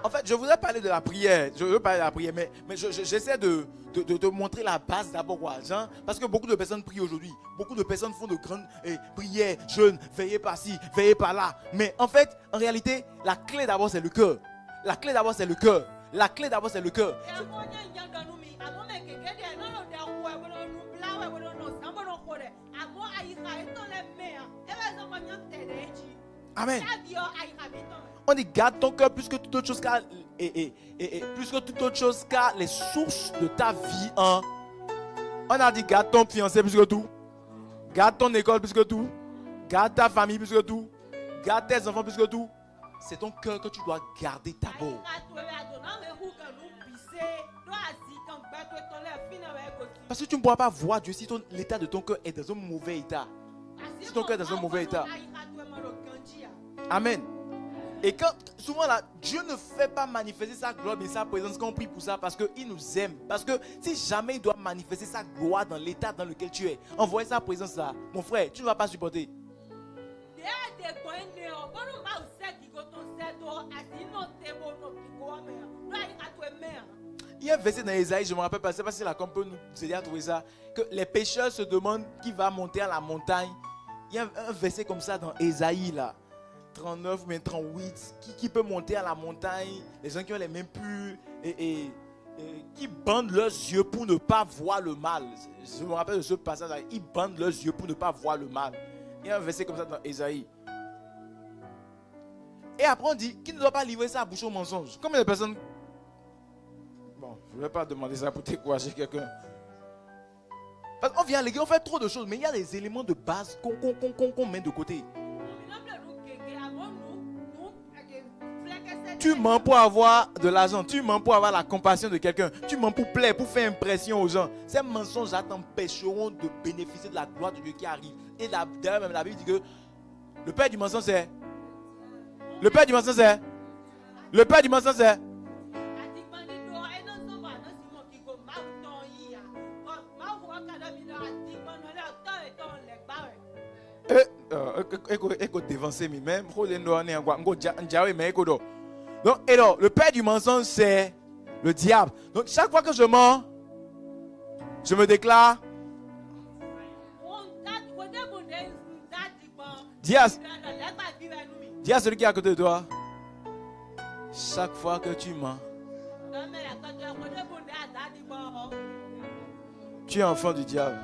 En fait, je voudrais parler de la prière. Je veux parler de la prière, mais j'essaie de te montrer la base d'abord. Hein? Parce que beaucoup de personnes prient aujourd'hui. Beaucoup de personnes font de grandes prières, jeûnent, veillez par-ci, veillez par-là. Mais en fait, en réalité, la clé d'abord, c'est le cœur. La clé d'abord, c'est le cœur. La clé d'abord, c'est le cœur. Amen. On dit garde ton cœur plus que toute autre chose car plus que toute autre chose car les sources de ta vie en. On a dit garde ton fiancé plus que tout. Garde ton école plus que tout. Garde ta famille plus que tout. Garde tes enfants plus que tout. C'est ton cœur que tu dois garder d'abord. Parce que tu ne pourras pas voir Dieu si l'état de ton cœur est dans un mauvais état. Si ton cœur est dans un mauvais état. Amen. Et quand souvent là, Dieu ne fait pas manifester sa gloire et sa présence quand on prie pour ça parce qu'il nous aime. Parce que si jamais il doit manifester sa gloire dans l'état dans lequel tu es, envoyer sa présence là, mon frère, tu ne vas pas supporter. Il y a un verset dans Ésaïe, je me rappelle pas, je ne sais pas si la com peut nous aider à trouver ça, que les pécheurs se demandent qui va monter à la montagne. Il y a un verset comme ça dans Ésaïe là. 39 ou 38, qui peut monter à la montagne, les gens qui ont les mains pures et qui bandent leurs yeux pour ne pas voir le mal. Je me rappelle de ce passage là, ils bandent leurs yeux pour ne pas voir le mal. Il y a un verset comme ça dans Ésaïe. Et après on dit qu'il ne doit pas livrer sa bouche au mensonge. Combien de personnes... Bon, je ne vais pas demander ça pour décourager quelqu'un. Parce qu'on vient à l'église, on fait trop de choses, mais il y a des éléments de base qu'on met de côté. Tu mens pour avoir de l'argent, tu mens pour avoir la compassion de quelqu'un, tu mens pour plaire, pour faire impression aux gens. Ces mensonges-là t'empêcheront de bénéficier de la gloire de Dieu qui arrive. Et d'ailleurs même la Bible dit que le père du mensonge c'est... Le père du mensonge c'est... Le père du mensonge c'est... Écoute, dévancer même. Donc, le père du mensonge, c'est le diable. Donc, chaque fois que je mens, je me déclare. Dis à celui qui est à côté de toi. Chaque fois que tu mens, tu es enfant du diable.